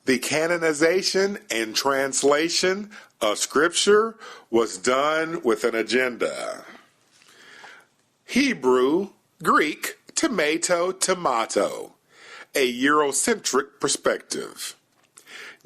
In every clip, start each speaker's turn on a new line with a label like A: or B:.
A: The canonization and translation of Scripture was done with an agenda. Hebrew, Greek, tomahto, a Eurocentric perspective.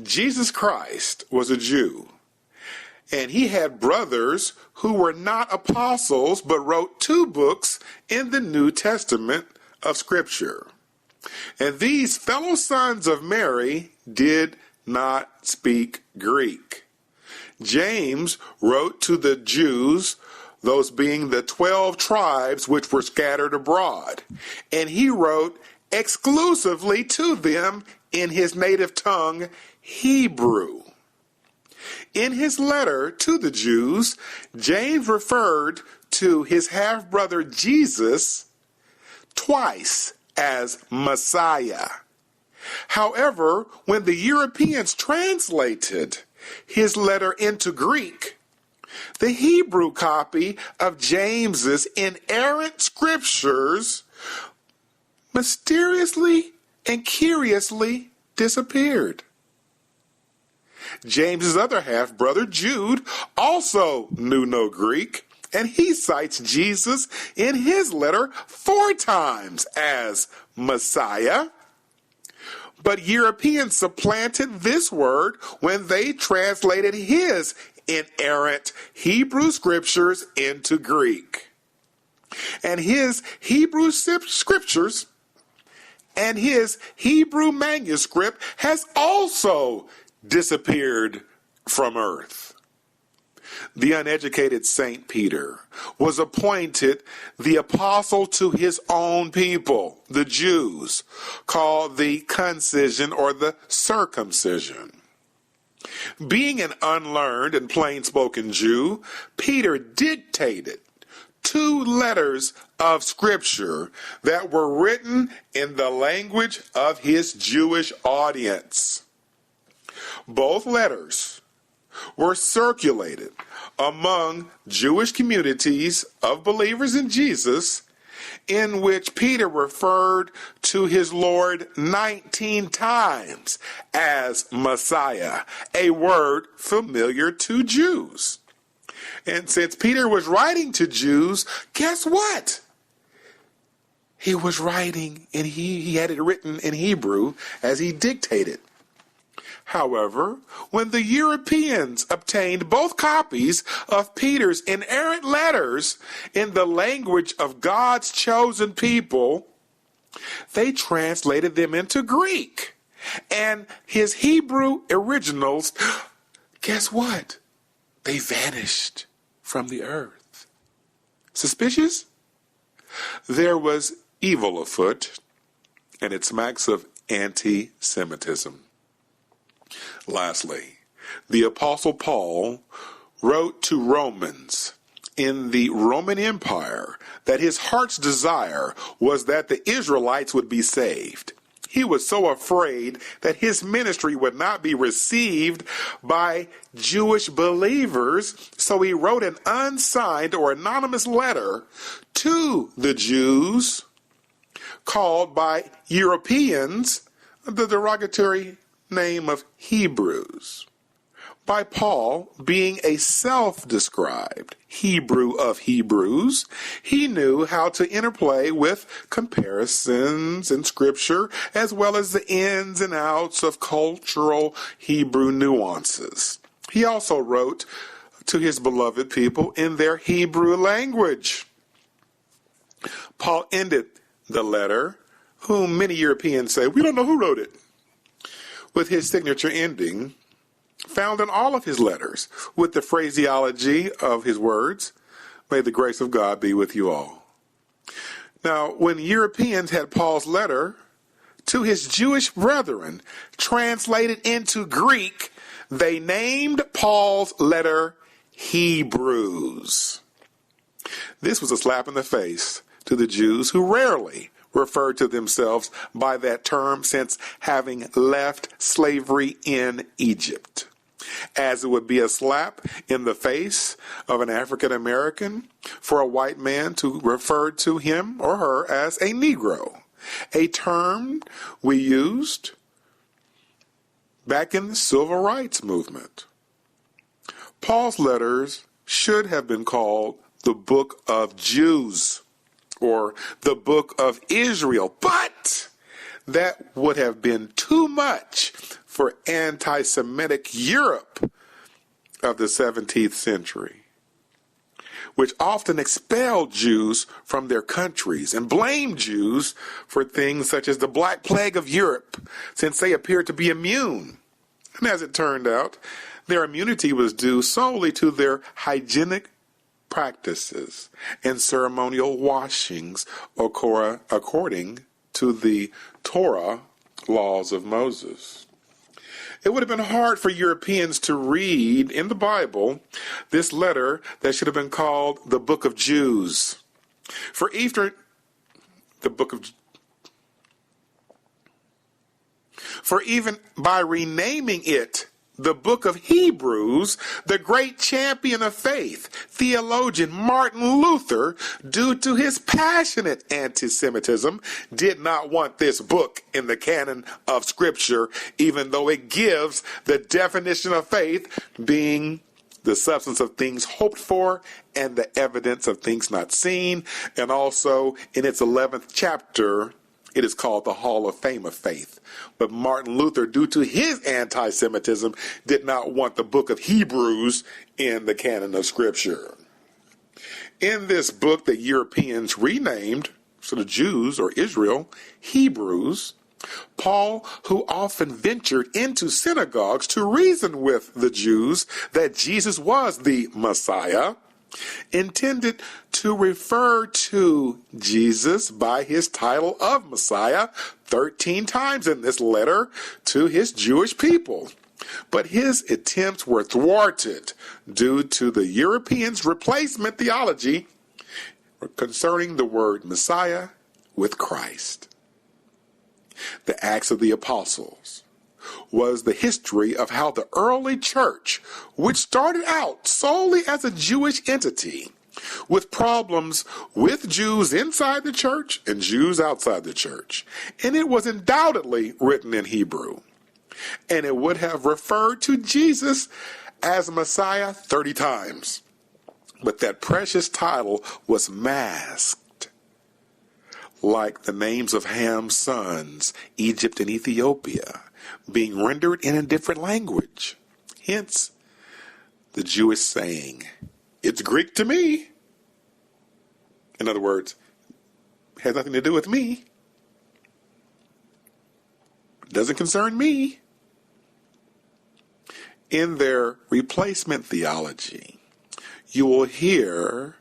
A: Jesus Christ was a Jew, and he had brothers who were not apostles but wrote 2 books in the New Testament of Scripture. And these fellow sons of Mary did not speak Greek. James wrote to the Jews, those being the 12 tribes which were scattered abroad, and he wrote exclusively to them in his native tongue, Hebrew. In his letter to the Jews, James referred to his half-brother Jesus twice as Messiah. However, when the Europeans translated his letter into Greek, the Hebrew copy of James's inerrant scriptures mysteriously and curiously disappeared. James's other half-brother, Jude, also knew no Greek, and he cites Jesus in his letter 4 times as Messiah. But Europeans supplanted this word when they translated his inerrant Hebrew scriptures into Greek. And his Hebrew scriptures and his Hebrew manuscript has also disappeared from earth. The uneducated Saint Peter was appointed the apostle to his own people, the Jews, called the concision or the circumcision. Being an unlearned and plain-spoken Jew, Peter dictated 2 letters of Scripture that were written in the language of his Jewish audience. Both letters were circulated among Jewish communities of believers in Jesus, in which Peter referred to his Lord 19 times as Messiah, a word familiar to Jews. And since Peter was writing to Jews, guess what? He was writing, and he had it written in Hebrew as he dictated. However, when the Europeans obtained both copies of Peter's inerrant letters in the language of God's chosen people, they translated them into Greek. And his Hebrew originals, guess what? They vanished from the earth. Suspicious? There was evil afoot, and it smacks of anti-Semitism. Lastly, the Apostle Paul wrote to Romans in the Roman Empire that his heart's desire was that the Israelites would be saved. He was so afraid that his ministry would not be received by Jewish believers, so he wrote an unsigned or anonymous letter to the Jews, called by Europeans the derogatory name of Hebrews. By Paul being a self-described Hebrew of Hebrews, he knew how to interplay with comparisons in Scripture as well as the ins and outs of cultural Hebrew nuances. He also wrote to his beloved people in their Hebrew language. Paul ended the letter, whom many Europeans say, we don't know who wrote it, with his signature ending, found in all of his letters, with the phraseology of his words, may the grace of God be with you all. Now, when Europeans had Paul's letter to his Jewish brethren translated into Greek, they named Paul's letter Hebrews. This was a slap in the face to the Jews, who rarely referred to themselves by that term since having left slavery in Egypt. As it would be a slap in the face of an African American for a white man to refer to him or her as a Negro, a term we used back in the civil rights movement. Paul's letters should have been called the Book of Jews or the Book of Israel, but that would have been too much for anti-Semitic Europe of the 17th century, which often expelled Jews from their countries and blamed Jews for things such as the Black Plague of Europe, since they appeared to be immune. And as it turned out, their immunity was due solely to their hygienic practices and ceremonial washings according to the Torah laws of Moses. It would have been hard for Europeans to read in the Bible this letter that should have been called the Book of Jews. For even by renaming it the Book of Hebrews, the great champion of faith, theologian Martin Luther, due to his passionate anti-Semitism, did not want this book in the canon of Scripture, even though it gives the definition of faith being the substance of things hoped for and the evidence of things not seen. And also in its 11th chapter, it is called the Hall of Fame of Faith. But Martin Luther, due to his anti-Semitism, did not want the book of Hebrews in the canon of Scripture. In this book that Europeans renamed, so the Jews or Israel, Hebrews, Paul, who often ventured into synagogues to reason with the Jews that Jesus was the Messiah, intended to refer to Jesus by his title of Messiah 13 times in this letter to his Jewish people. But his attempts were thwarted due to the Europeans' replacement theology concerning the word Messiah with Christ. The Acts of the Apostles was the history of how the early church, which started out solely as a Jewish entity, with problems with Jews inside the church and Jews outside the church. And it was undoubtedly written in Hebrew. And it would have referred to Jesus as Messiah 30 times. But that precious title was masked, like the names of Ham's sons, Egypt and Ethiopia, being rendered in a different language. Hence, the Jewish saying, "It's Greek to me." In other words, it has nothing to do with me. It doesn't concern me. In their replacement theology, you will hear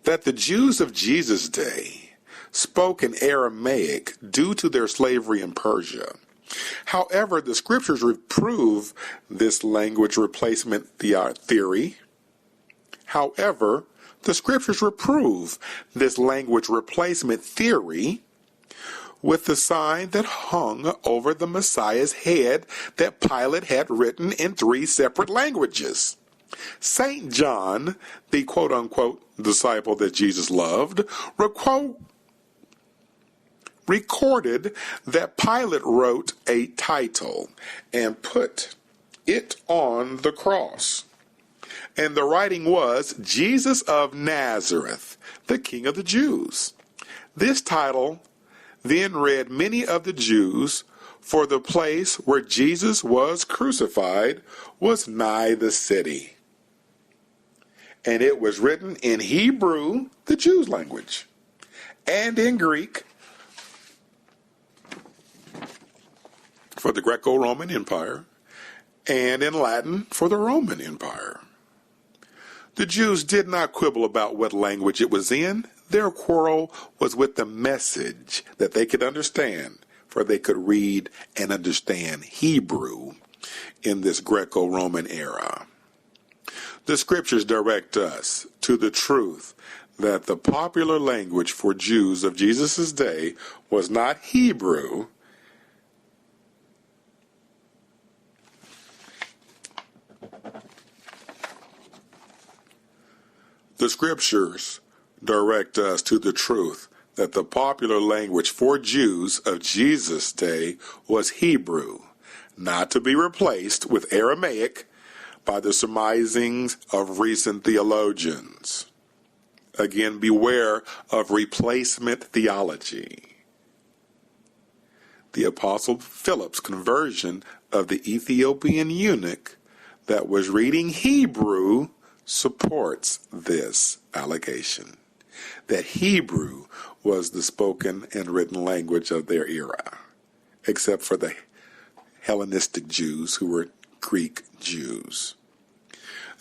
A: that the Jews of Jesus' day spoke in Aramaic due to their slavery in Persia. However, the scriptures reprove this language replacement theory. However, the scriptures reprove this language replacement theory with the sign that hung over the Messiah's head that Pilate had written in 3 separate languages. St. John, the quote-unquote disciple that Jesus loved, recorded that Pilate wrote a title and put it on the cross. And the writing was, "Jesus of Nazareth, the King of the Jews." This title then read many of the Jews, for the place where Jesus was crucified was nigh the city. And it was written in Hebrew, the Jews' language, and in Greek for the Greco-Roman Empire, and in Latin for the Roman Empire. The Jews did not quibble about what language it was in. Their quarrel was with the message that they could understand, for they could read and understand Hebrew in this Greco-Roman era. The scriptures direct us to the truth that the popular language for Jews of Jesus' day was not Hebrew, the scriptures direct us to the truth that the popular language for Jews of Jesus' day was Hebrew, not to be replaced with Aramaic by the surmisings of recent theologians. Again, beware of replacement theology. The Apostle Philip's conversion of the Ethiopian eunuch that was reading Hebrew supports this allegation, that Hebrew was the spoken and written language of their era, except for the Hellenistic Jews who were Greek Jews.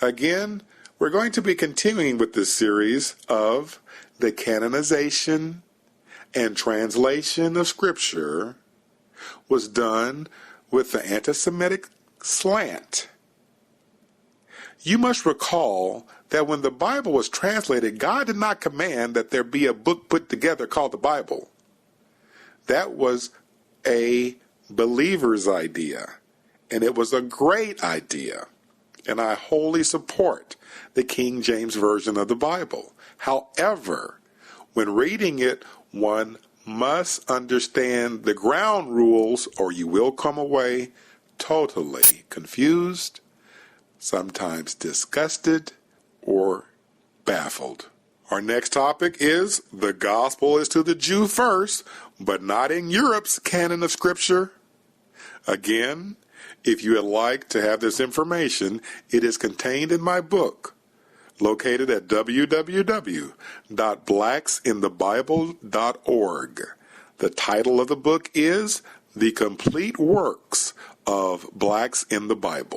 A: Again, we're going to be continuing with this series of the canonization and translation of Scripture was done with the anti-Semitic slant. You must recall that when the Bible was translated, God did not command that there be a book put together called the Bible. That was a believer's idea, and it was a great idea, and I wholly support the King James Version of the Bible. However, when reading it, one must understand the ground rules, or you will come away totally confused, sometimes disgusted, or baffled. Our next topic is the gospel is to the Jew first, but not in Europe's canon of Scripture. Again, if you would like to have this information, it is contained in my book, located at www.blacksinthebible.org. The title of the book is The Complete Works of Blacks in the Bible.